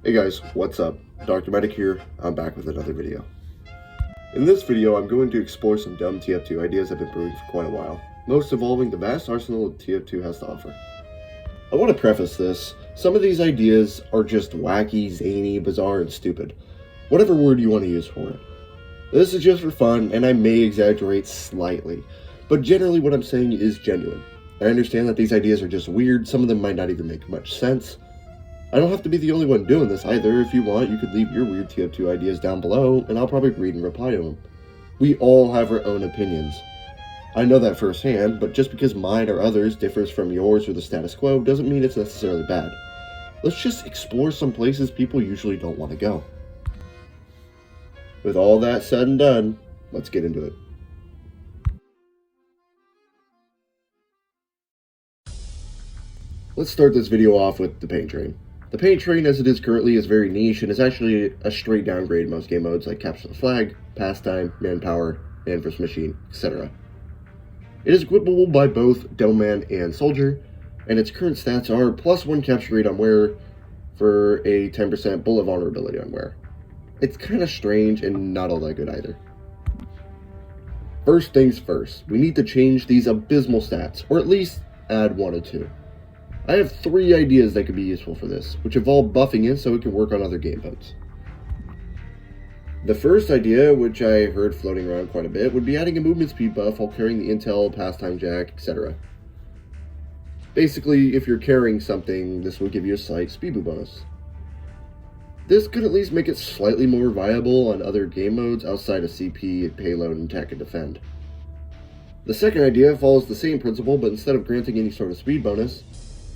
Hey guys, what's up? Dr. Medic here. I'm back with another video. In this video, I'm going to explore some dumb TF2 ideas I've been brewing for quite a while, most involving the vast arsenal that TF2 has to offer. I want to preface this, some of these ideas are just wacky, zany, bizarre, and stupid. Whatever word you want to use for it. This is just for fun, and I may exaggerate slightly, but generally what I'm saying is genuine. I understand that these ideas are just weird, some of them might not even make much sense. I don't have to be the only one doing this either. If you want, you could leave your weird TF2 ideas down below, and I'll probably read and reply to them. We all have our own opinions. I know that firsthand, but just because mine or others differs from yours or the status quo doesn't mean it's necessarily bad. Let's just explore some places people usually don't want to go. With all that said and done, let's get into it. Let's start this video off with the paint train. The paint train as it is currently is very niche and is actually a straight downgrade in most game modes like Capture the Flag, Pastime, Manpower, Man vs. Machine, etc. It is equipable by both Demoman and Soldier, and its current stats are +1 capture rate on wear for a 10% bullet vulnerability on wear. It's kind of strange and not all that good either. First things first, we need to change these abysmal stats, or at least add 1 or 2. I have 3 ideas that could be useful for this, which involve buffing it so it can work on other game modes. The first idea, which I heard floating around quite a bit, would be adding a movement speed buff while carrying the intel, pastime jack, etc. Basically, if you're carrying something, this will give you a slight speed boost bonus. This could at least make it slightly more viable on other game modes outside of CP, payload, and attack and defend. The second idea follows the same principle, but instead of granting any sort of speed bonus,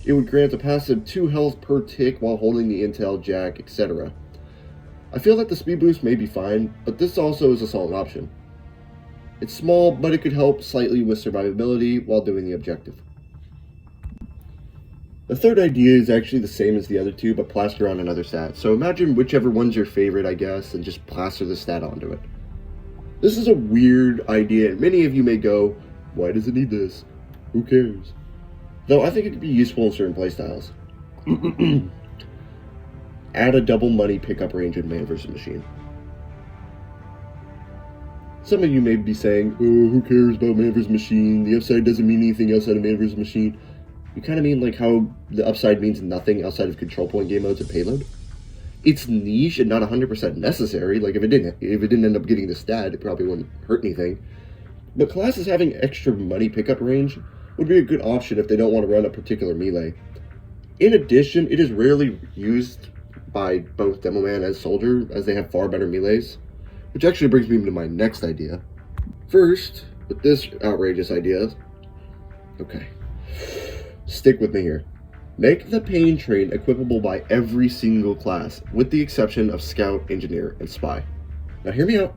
it would grant a passive 2 health per tick while holding the intel, jack, etc. I feel that the speed boost may be fine, but this also is a solid option. It's small, but it could help slightly with survivability while doing the objective. The third idea is actually the same as the other two, but plaster on another stat. So imagine whichever one's your favorite, I guess, and just plaster the stat onto it. This is a weird idea, and many of you may go, why does it need this? Who cares? Though I think it could be useful in certain playstyles. Add a double money pickup range in Man vs. Machine. Some of you may be saying, oh, who cares about Man vs. Machine? The upside doesn't mean anything outside of Man vs. Machine. You kind of mean like how the upside means nothing outside of control point game modes and payload? It's niche and not 100% necessary. Like if it didn't end up getting the stat, it probably wouldn't hurt anything. But classes having extra money pickup range would be a good option if they don't want to run a particular melee. In addition, it is rarely used by both Demoman and Soldier, as they have far better melees, which actually brings me to my next idea. First, with this outrageous idea, okay, stick with me here. Make the pain train equipable by every single class, with the exception of Scout, Engineer, and Spy. Now hear me out.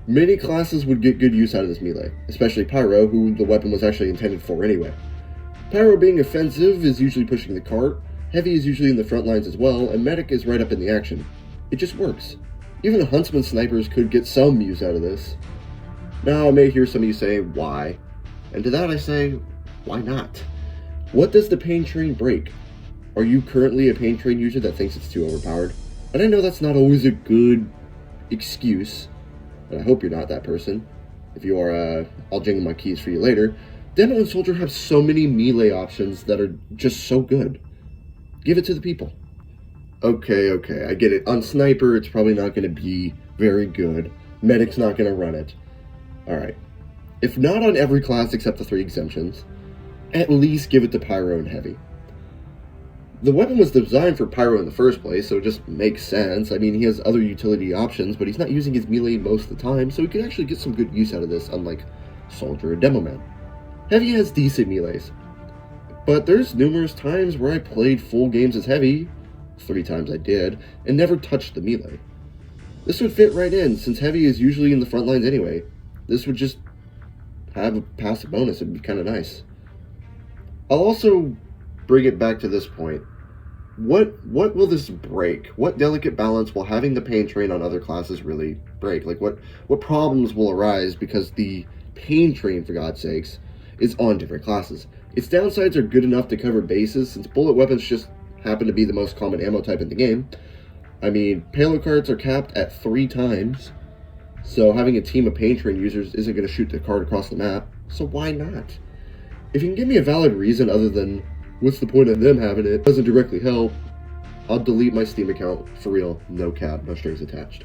Many classes would get good use out of this melee, especially Pyro, who the weapon was actually intended for anyway. Pyro being offensive is usually pushing the cart, Heavy is usually in the front lines as well, and Medic is right up in the action. It just works. Even the Huntsman snipers could get some use out of this. Now I may hear some of you say, why? And to that I say, why not? What does the pain train break? Are you currently a pain train user that thinks it's too overpowered? And I know that's not always a good excuse, and I hope you're not that person. If you are, I'll jingle my keys for you later. Demo and Soldier have so many melee options that are just so good. Give it to the people. Okay, I get it. On Sniper, it's probably not going to be very good. Medic's not going to run it. Alright. If not on every class except the 3 exemptions, at least give it to Pyro and Heavy. The weapon was designed for Pyro in the first place, so it just makes sense. I mean, he has other utility options, but he's not using his melee most of the time, so he could actually get some good use out of this, unlike Soldier or Demoman. Heavy has decent melees, but there's numerous times where I played full games as Heavy, 3 times I did, and never touched the melee. This would fit right in, since Heavy is usually in the front lines anyway. This would just have a passive bonus, it'd be kind of nice. I'll also bring it back to this point. What will this break? What delicate balance will having the pain train on other classes really break? Like what problems will arise because the pain train, for God's sakes, is on different classes? Its downsides are good enough to cover bases, since bullet weapons just happen to be the most common ammo type in the game. I mean, payload carts are capped at 3 times, so having a team of pain train users isn't going to shoot the cart across the map, so why not? If you can give me a valid reason other than, what's the point of them having it, doesn't directly help, I'll delete my Steam account, for real, no cap, no strings attached.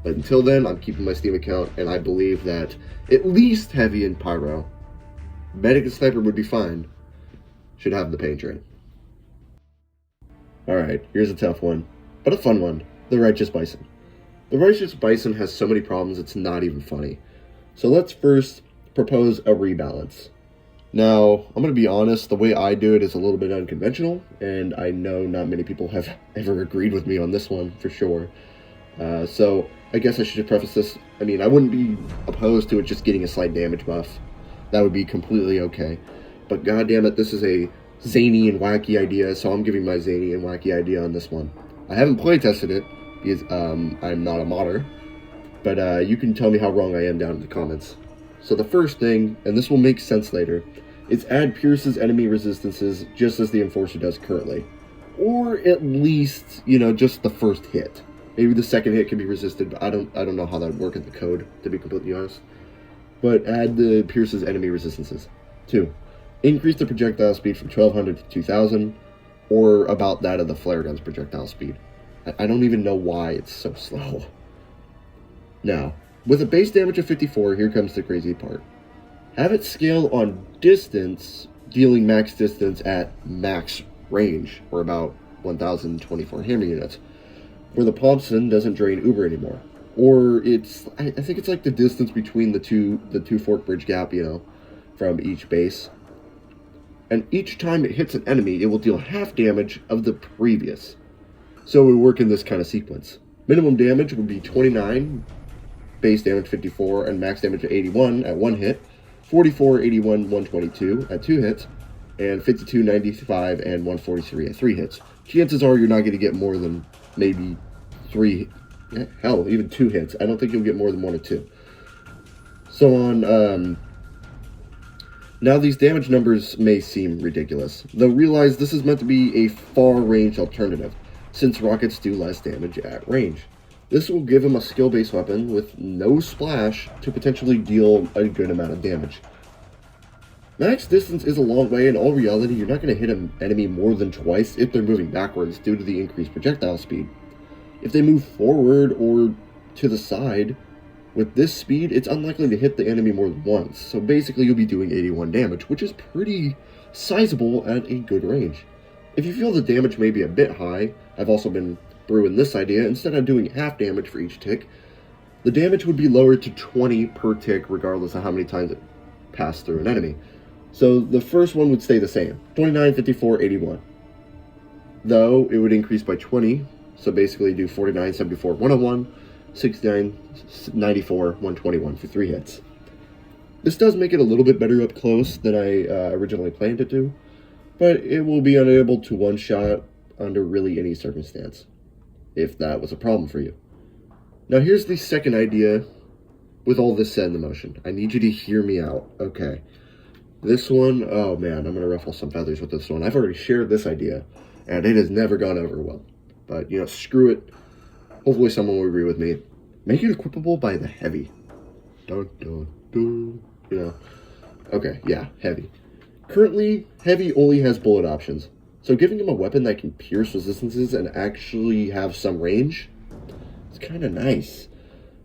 But until then, I'm keeping my Steam account, and I believe that at least Heavy and Pyro, Medic and Sniper would be fine, should have the pain train. Alright, here's a tough one, but a fun one, the Righteous Bison. The Righteous Bison has so many problems it's not even funny. So let's first propose a rebalance. Now, I'm going to be honest, the way I do it is a little bit unconventional, and I know not many people have ever agreed with me on this one, for sure. So, I guess I should preface this. I mean, I wouldn't be opposed to it just getting a slight damage buff. That would be completely okay. But goddammit, this is a zany and wacky idea, so I'm giving my zany and wacky idea on this one. I haven't playtested it, because I'm not a modder, but you can tell me how wrong I am down in the comments. So the first thing, and this will make sense later, is add Pierce's enemy resistances just as the Enforcer does currently. Or at least, you know, just the first hit. Maybe the second hit can be resisted, but I don't know how that would work in the code, to be completely honest. But add the Pierce's enemy resistances. 2. Increase the projectile speed from 1200 to 2000, or about that of the flare gun's projectile speed. I don't even know why it's so slow. Now, with a base damage of 54, here comes the crazy part. Have it scale on distance, dealing max distance at max range, or about 1024 hammer units, where the Pomson doesn't drain Uber anymore. Or it's, I think it's like the distance between the two fork bridge gap, you know, from each base. And each time it hits an enemy, it will deal half damage of the previous. So it would work in this kind of sequence. Minimum damage would be 29, base damage 54, and max damage 81 at 1 hit, 44, 81, 122 at 2 hits, and 52, 95, and 143 at 3 hits. Chances are you're not going to get more than maybe 3, hell, even 2 hits. I don't think you'll get more than 1 or 2. So on, now these damage numbers may seem ridiculous, though realize this is meant to be a far-range alternative, since rockets do less damage at range. This will give him a skill-based weapon with no splash to potentially deal a good amount of damage. Max distance is a long way. In all reality, you're not going to hit an enemy more than twice if they're moving backwards due to the increased projectile speed. If they move forward or to the side, with this speed, it's unlikely to hit the enemy more than once. So basically, you'll be doing 81 damage, which is pretty sizable at a good range. If you feel the damage may be a bit high, I've also been brewing this idea. Instead of doing half damage for each tick, the damage would be lowered to 20 per tick regardless of how many times it passed through an enemy. So the first one would stay the same, 29, 54, 81. Though it would increase by 20, so basically do 49, 74, 101, 69, 94, 121 for 3 hits. This does make it a little bit better up close than I originally planned it to, but it will be unable to one-shot under really any circumstance, if that was a problem for you. Now here's the second idea with all this set in the motion. I need you to hear me out, okay? This one, oh man, I'm going to ruffle some feathers with this one. I've already shared this idea, and it has never gone over well. But, you know, screw it. Hopefully someone will agree with me. Make it equipable by the Heavy. Dun, dun, dun. You know? Okay, yeah, Heavy. Currently, Heavy only has bullet options. So giving him a weapon that can pierce resistances and actually have some range, it's kind of nice.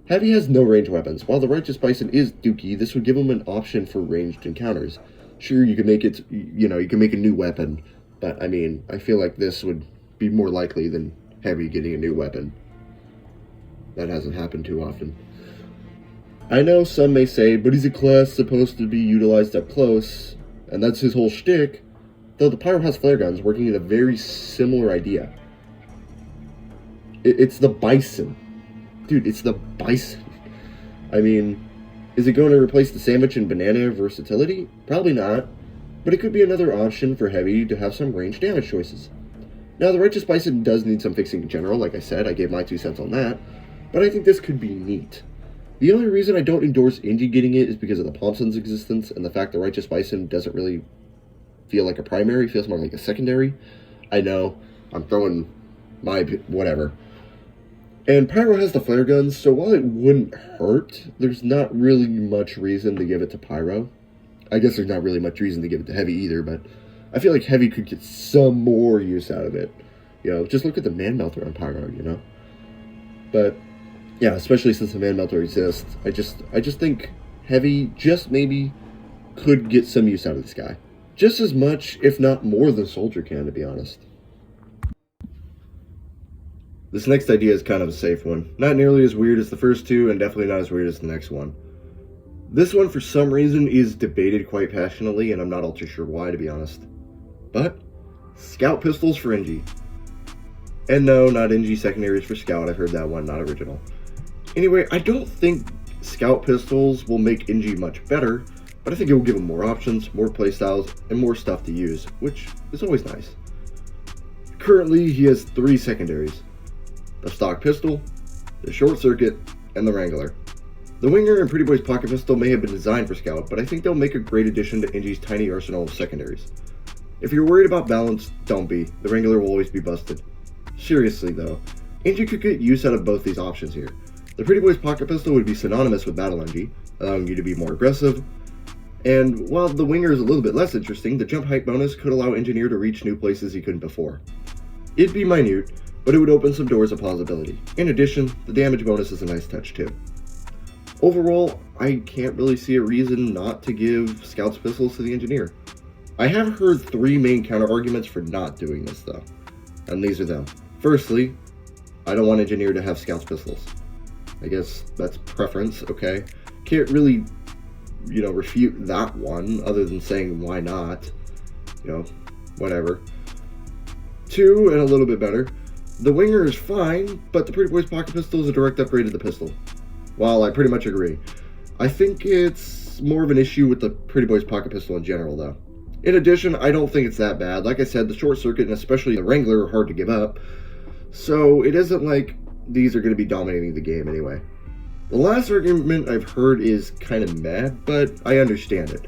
Heavy has no range weapons. While the Righteous Bison is dookie, this would give him an option for ranged encounters. Sure, you can make it, you know, you can make a new weapon, but I mean, I feel like this would be more likely than Heavy getting a new weapon. That hasn't happened too often. I know some may say, but he's a class supposed to be utilized up close, and that's his whole shtick, though the Pyro has flare guns working in a very similar idea. It's the Bison. Dude, it's the Bison. I mean, is it going to replace the Sandvich and banana versatility? Probably not, but it could be another option for Heavy to have some range damage choices. Now, the Righteous Bison does need some fixing in general. Like I said, I gave my 2 cents on that, but I think this could be neat. The only reason I don't endorse Indy getting it is because of the Pomson's existence and the fact the Righteous Bison doesn't really feel like a primary, feels more like a secondary. I know, I'm throwing my whatever. And Pyro has the flare guns, so while it wouldn't hurt, there's not really much reason to give it to Pyro. I guess there's not really much reason to give it to Heavy either, but I feel like Heavy could get some more use out of it. Just look at the Man Melter on Pyro, But, yeah, especially since the Man Melter exists, I just think Heavy just maybe could get some use out of this guy. Just as much, if not more, than Soldier can, to be honest. This next idea is kind of a safe one. Not nearly as weird as the first two, and definitely not as weird as the next one. This one, for some reason, is debated quite passionately, and I'm not all too sure why, to be honest. But, Scout Pistols for NG. And no, not NG secondaries for Scout, I've heard that one, not original. Anyway, I don't think Scout Pistols will make NG much better, but I think it will give him more options, more playstyles, and more stuff to use, which is always nice. Currently, he has 3 secondaries. The stock pistol, the short circuit, and the Wrangler. The Winger and Pretty Boy's pocket pistol may have been designed for Scout, but I think they'll make a great addition to NG's tiny arsenal of secondaries. If you're worried about balance, don't be. The Wrangler will always be busted. Seriously though, NG could get use out of both these options here. The Pretty Boy's pocket pistol would be synonymous with Battle NG, allowing you to be more aggressive, and while the Winger is a little bit less interesting, the jump height bonus could allow Engineer to reach new places he couldn't before. It'd be minute, but it would open some doors of possibility. In addition, the damage bonus is a nice touch too. Overall, I can't really see a reason not to give Scout's pistols to the Engineer. I have heard 3 main counter-arguments for not doing this though, and these are them. Firstly, I don't want Engineer to have Scout's pistols. I guess that's preference, okay? Can't really, refute that one, other than saying why not, whatever. 2, and a little bit better, the Winger is fine, but the Pretty Boy's pocket pistol is a direct upgrade of the pistol. While I pretty much agree, I think it's more of an issue with the Pretty Boy's pocket pistol in general, though. In addition, I don't think it's that bad. Like I said, the short circuit and especially the Wrangler are hard to give up, so it isn't like these are going to be dominating the game anyway. The last argument I've heard is kind of mad, but I understand it.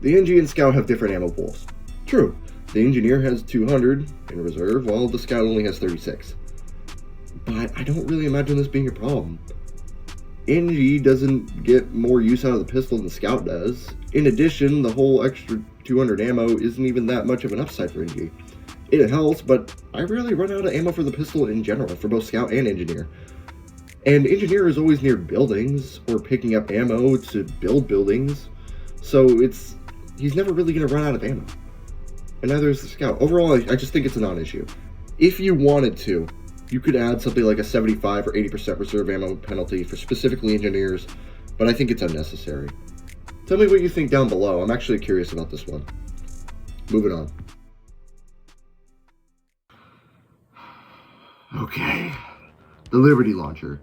The NG and Scout have different ammo pools. True, the Engineer has 200 in reserve, while the Scout only has 36. But I don't really imagine this being a problem. NG doesn't get more use out of the pistol than Scout does. In addition, the whole extra 200 ammo isn't even that much of an upside for NG. It helps, but I rarely run out of ammo for the pistol in general, for both Scout and Engineer. And Engineer is always near buildings, or picking up ammo to build buildings, so he's never really going to run out of ammo. And neither is the Scout. Overall, I just think it's a non-issue. If you wanted to, you could add something like a 75 or 80% reserve ammo penalty for specifically Engineers, but I think it's unnecessary. Tell me what you think down below. I'm actually curious about this one. Moving on. Okay. The Liberty Launcher.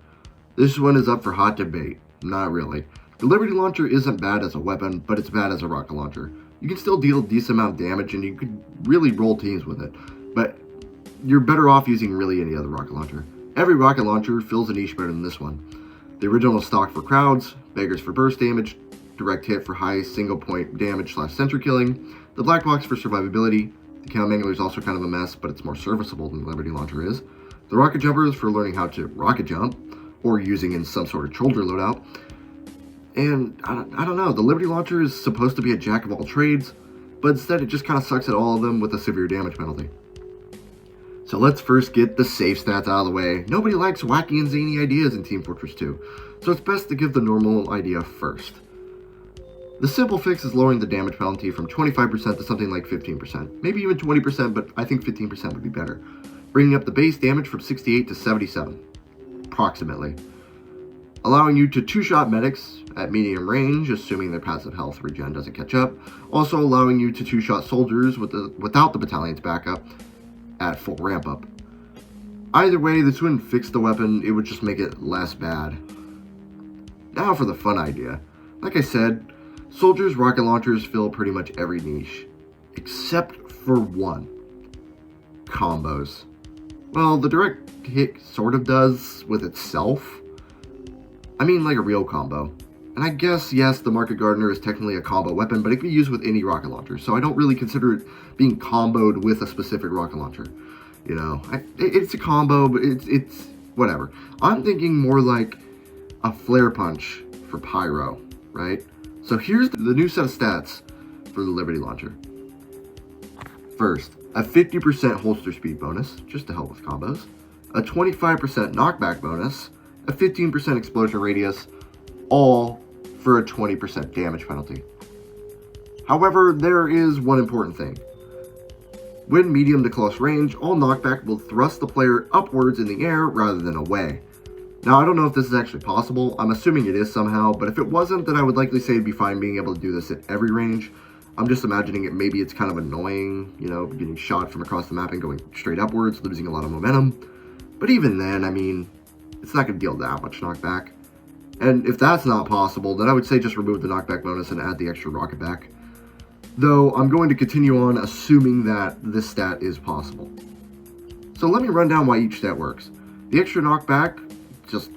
This one is up for hot debate. Not really. The Liberty Launcher isn't bad as a weapon, but it's bad as a rocket launcher. You can still deal a decent amount of damage and you could really roll teams with it, but you're better off using really any other rocket launcher. Every rocket launcher fills a niche better than this one. The original is stock for crowds, beggars for burst damage, direct hit for high single point damage / sentry killing, the black box for survivability. The Cow Mangler is also kind of a mess, but it's more serviceable than the Liberty Launcher is. The rocket jumper is for learning how to rocket jump, or using in some sort of shoulder loadout. And I don't know, the Liberty Launcher is supposed to be a jack of all trades, but instead it just kind of sucks at all of them with a severe damage penalty. So let's first get the safe stats out of the way. Nobody likes wacky and zany ideas in Team Fortress 2, so it's best to give the normal idea first. The simple fix is lowering the damage penalty from 25% to something like 15%, maybe even 20%, but I think 15% would be better, bringing up the base damage from 68 to 77, approximately. Allowing you to 2-shot medics at medium range, assuming their passive health regen doesn't catch up. Also allowing you to 2-shot soldiers without the battalion's backup at full ramp up. Either way, this wouldn't fix the weapon, it would just make it less bad. Now for the fun idea. Like I said, soldiers' rocket launchers fill pretty much every niche, except for one. Combos. Well, the direct hit sort of does with itself. I mean like a real combo. And I guess, yes, the Market Gardener is technically a combo weapon, but it can be used with any rocket launcher, so I don't really consider it being comboed with a specific rocket launcher. You know, it's a combo, but it's whatever. I'm thinking more like a flare punch for pyro, right? So here's the new set of stats for the Liberty Launcher. First, a 50% holster speed bonus, just to help with combos, a 25% knockback bonus, a 15% explosion radius, all for a 20% damage penalty. However, there is one important thing. When medium to close range, all knockback will thrust the player upwards in the air rather than away. Now, I don't know if this is actually possible. I'm assuming it is somehow, but if it wasn't, then I would likely say it'd be fine being able to do this at every range. I'm just imagining it, maybe it's kind of annoying, you know, getting shot from across the map and going straight upwards, losing a lot of momentum. But even then, I mean, it's not going to deal that much knockback. And if that's not possible, then I would say just remove the knockback bonus and add the extra rocket back. Though I'm going to continue on assuming that this stat is possible. So let me run down why each stat works. The extra knockback, just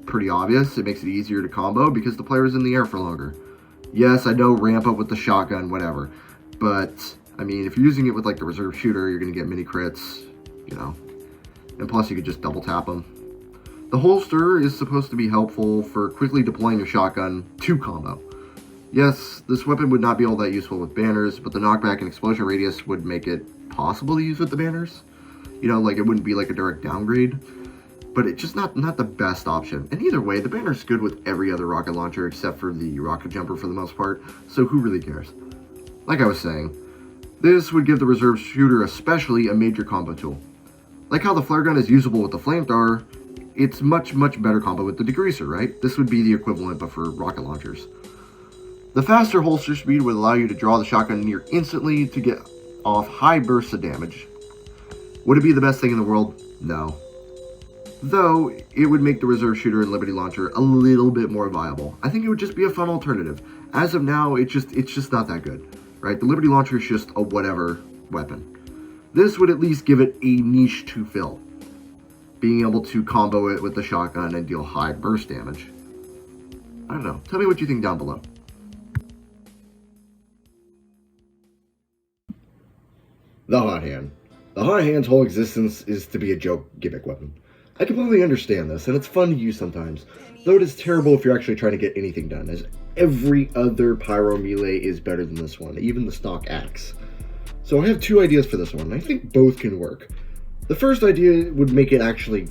pretty obvious. It makes it easier to combo because the player is in the air for longer. Yes, I know ramp up with the shotgun, whatever. But, I mean, if you're using it with like the reserve shooter, you're going to get mini crits, you know. And plus you could just double tap them. The holster is supposed to be helpful for quickly deploying a shotgun to combo. Yes, this weapon would not be all that useful with banners, but the knockback and explosion radius would make it possible to use with the banners. You know, like it wouldn't be like a direct downgrade, but it's just not the best option. And either way, the banner's good with every other rocket launcher except for the rocket jumper for the most part, so who really cares? Like I was saying, this would give the reserve shooter especially a major combo tool. Like how the flare gun is usable with the flamethrower, it's much better combo with the degreaser, right? This would be the equivalent but for rocket launchers. The faster holster speed would allow you to draw the shotgun near instantly to get off high bursts of damage. Would it be the best thing in the world? No. Though, it would make the reserve shooter and Liberty Launcher a little bit more viable. I think it would just be a fun alternative. As of now, it's just not that good, right? The Liberty Launcher is just a whatever weapon. This would at least give it a niche to fill, being able to combo it with the shotgun and deal high burst damage. I don't know. Tell me what you think down below. The Hot Hand. The Hot Hand's whole existence is to be a joke gimmick weapon. I completely understand this, and it's fun to use sometimes, though it is terrible if you're actually trying to get anything done, as every other pyro melee is better than this one, even the stock axe. So I have two ideas for this one, and I think both can work. The first idea would make it actually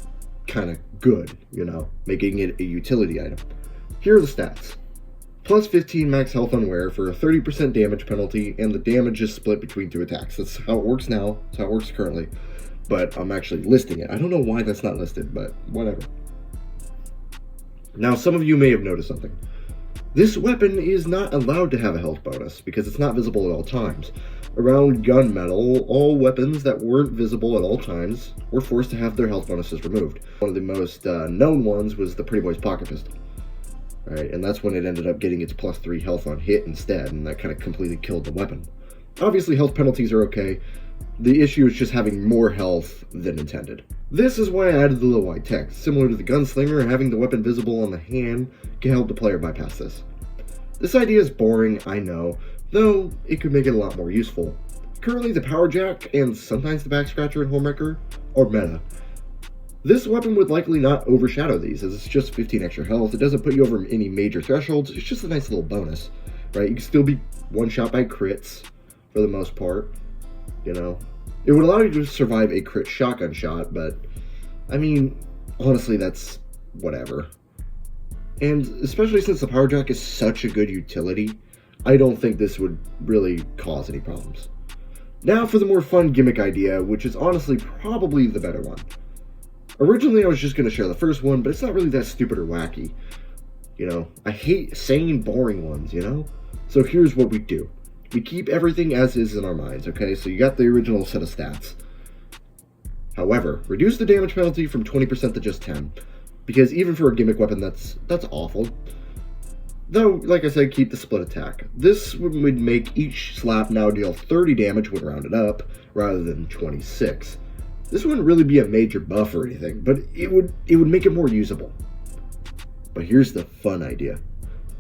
kind of good, you know, making it a utility item. Here are the stats. Plus 15 max health on wear for a 30% damage penalty, and the damage is split between 2 attacks. That's how it works now. That's how it works currently. But I'm actually listing it. I don't know why that's not listed, but whatever. Now, some of you may have noticed something. This weapon is not allowed to have a health bonus, because it's not visible at all times. Around gunmetal, all weapons that weren't visible at all times were forced to have their health bonuses removed. One of the most known ones was the Pretty Boy's pocket pistol. Right, and that's when it ended up getting its plus 3 health on hit instead, and that kind of completely killed the weapon. Obviously, health penalties are okay. The issue is just having more health than intended. This is why I added the little white text. Similar to the gunslinger, having the weapon visible on the hand can help the player bypass this. This idea is boring, I know, though it could make it a lot more useful. Currently, the power jack and sometimes the back scratcher and homewrecker are meta. This weapon would likely not overshadow these, as it's just 15 extra health. It doesn't put you over any major thresholds. It's just a nice little bonus, right? You can still be one shot by crits for the most part, you know. It would allow you to survive a crit shotgun shot, but I mean, honestly, that's whatever. And especially since the power jack is such a good utility, I don't think this would really cause any problems. Now for the more fun gimmick idea, which is honestly probably the better one. Originally, I was just going to share the first one, but it's not really that stupid or wacky. You know, I hate saying boring ones, you know? So here's what we do. We keep everything as is in our minds, okay? So you got the original set of stats. However, reduce the damage penalty from 20% to just 10. Because even for a gimmick weapon, that's awful. Though, like I said, keep the split attack. This would make each slap now deal 30 damage when rounded up, rather than 26. This wouldn't really be a major buff or anything, but it would make it more usable. But here's the fun idea.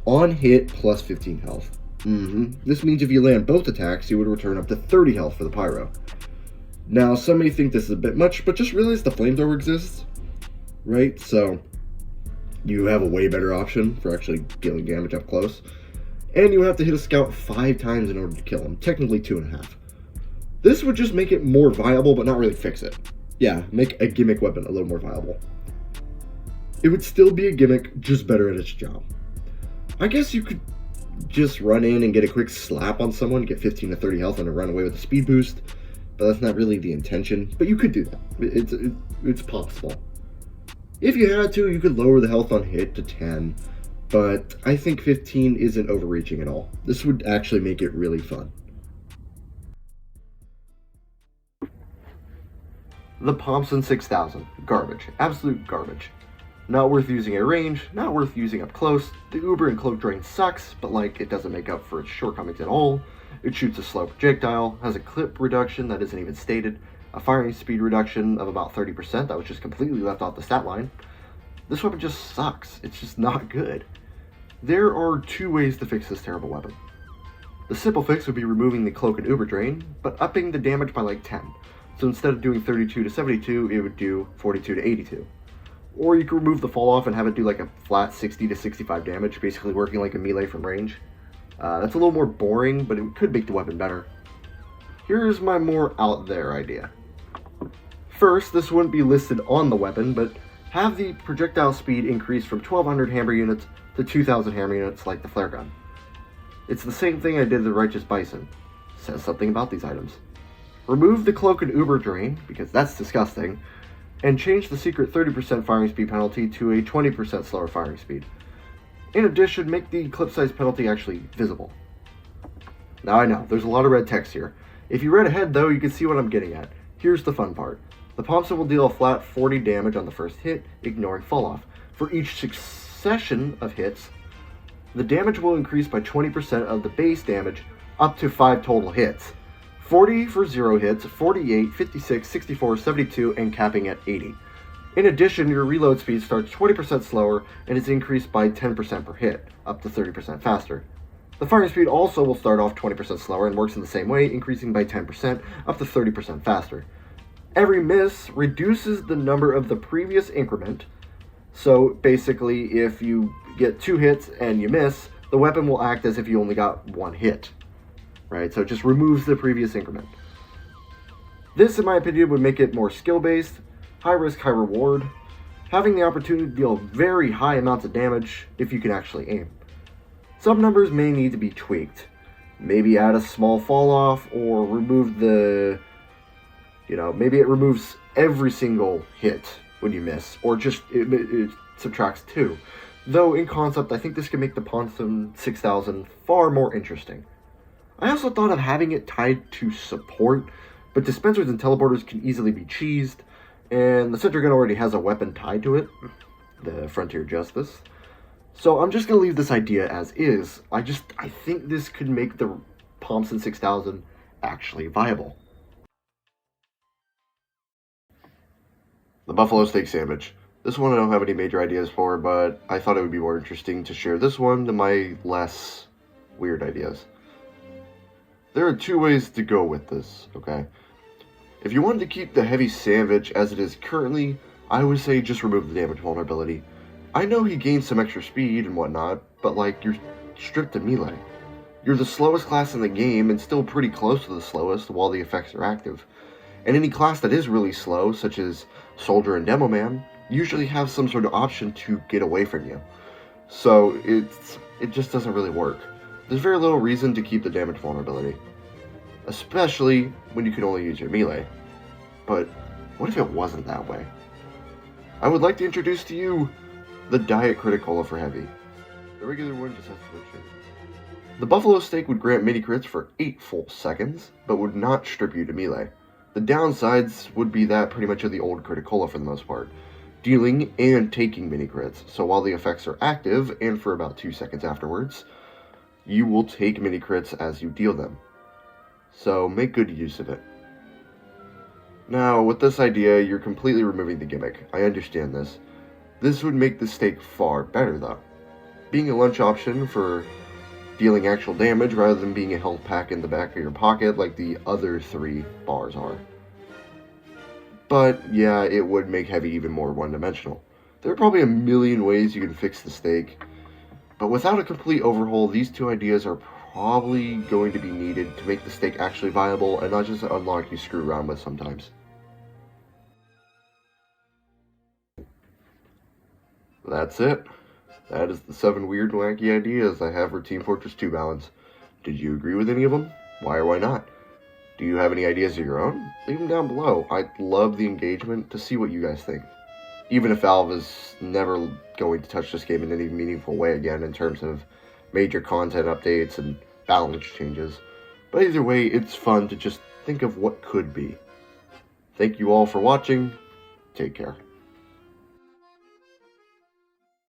On hit, plus 15 health. This means if you land both attacks, you would return up to 30 health for the pyro. Now, some may think this is a bit much, but just realize the flamethrower exists, right? So you have a way better option for actually dealing damage up close. And you have to hit a scout 5 times in order to kill him, technically 2.5. This would just make it more viable, but not really fix it. Yeah, make a gimmick weapon a little more viable. It would still be a gimmick, just better at its job. I guess you could just run in and get a quick slap on someone, get 15 to 30 health, and run away with a speed boost, but that's not really the intention. But you could do that. It's possible. If you had to, you could lower the health on hit to 10, but I think 15 isn't overreaching at all. This would actually make it really fun. The Pomson 6000. Garbage. Absolute garbage. Not worth using at range, not worth using up close. The Uber and Cloak Drain sucks, but like, it doesn't make up for its shortcomings at all. It shoots a slow projectile, has a clip reduction that isn't even stated, a firing speed reduction of about 30% that was just completely left off the stat line. This weapon just sucks. It's just not good. There are 2 ways to fix this terrible weapon. The simple fix would be removing the Cloak and Uber Drain, but upping the damage by like 10. So instead of doing 32 to 72, it would do 42 to 82. Or you could remove the fall off and have it do like a flat 60 to 65 damage, basically working like a melee from range. That's a little more boring, but it could make the weapon better. Here's my more out there idea. First, this wouldn't be listed on the weapon, but have the projectile speed increase from 1200 hammer units to 2000 hammer units like the flare gun. It's the same thing I did to the Righteous Bison. Says something about these items. Remove the Cloak and Uber Drain, because that's disgusting, and change the secret 30% firing speed penalty to a 20% slower firing speed. In addition, make the clip size penalty actually visible. Now I know, there's a lot of red text here. If you read ahead though, you can see what I'm getting at. Here's the fun part. The Pomson will deal a flat 40 damage on the first hit, ignoring fall off. For each succession of hits, the damage will increase by 20% of the base damage up to 5 total hits. 40 for 0 hits, 48, 56, 64, 72, and capping at 80. In addition, your reload speed starts 20% slower and is increased by 10% per hit, up to 30% faster. The firing speed also will start off 20% slower and works in the same way, increasing by 10%, up to 30% faster. Every miss reduces the number of the previous increment, so basically if you get 2 hits and you miss, the weapon will act as if you only got 1 hit. Right, so it just removes the previous increment. This, in my opinion, would make it more skill-based, high risk, high reward, having the opportunity to deal very high amounts of damage if you can actually aim. Some numbers may need to be tweaked. Maybe add a small fall off, or remove the, maybe it removes every single hit when you miss, or just it subtracts 2. Though in concept, I think this could make the Pomson 6000 far more interesting. I also thought of having it tied to support, but dispensers and teleporters can easily be cheesed, and the sentry gun already has a weapon tied to it, the Frontier Justice. So I'm just going to leave this idea as is. I think this could make the Pomson 6000 actually viable. The Buffalo Steak Sandwich. This one I don't have any major ideas for, but I thought it would be more interesting to share this one than my less weird ideas. There are 2 ways to go with this, okay? If you wanted to keep the heavy Sandvich as it is currently, I would say just remove the damage vulnerability. I know he gains some extra speed and whatnot, but like, you're stripped of melee. You're the slowest class in the game and still pretty close to the slowest while the effects are active. And any class that is really slow, such as Soldier and Demo Man, usually have some sort of option to get away from you. So it just doesn't really work. There's very little reason to keep the damage vulnerability, especially when you can only use your melee. But what if it wasn't that way? I would like to introduce to you the Diet Criticola for Heavy. The regular one just has to switch it. The Buffalo Steak would grant mini crits for 8 full seconds, but would not strip you to melee. The downsides would be that pretty much of the old Criticola for the most part, dealing and taking mini crits, so while the effects are active, and for about 2 seconds afterwards, you will take mini crits as you deal them. So make good use of it. Now, with this idea, you're completely removing the gimmick. I understand this. This would make the steak far better though. Being a lunch option for dealing actual damage rather than being a health pack in the back of your pocket like the other 3 bars are. But yeah, it would make Heavy even more one-dimensional. There are probably a million ways you can fix the stake, but without a complete overhaul, these two ideas are probably going to be needed to make the stake actually viable and not just an unlock you screw around with sometimes. That's it. That is the 7 weird and wacky ideas I have for Team Fortress 2 balance. Did you agree with any of them? Why or why not? Do you have any ideas of your own? Leave them down below. I'd love the engagement to see what you guys think. Even if Valve is never going to touch this game in any meaningful way again in terms of major content updates and balance changes. But either way, it's fun to just think of what could be. Thank you all for watching. Take care.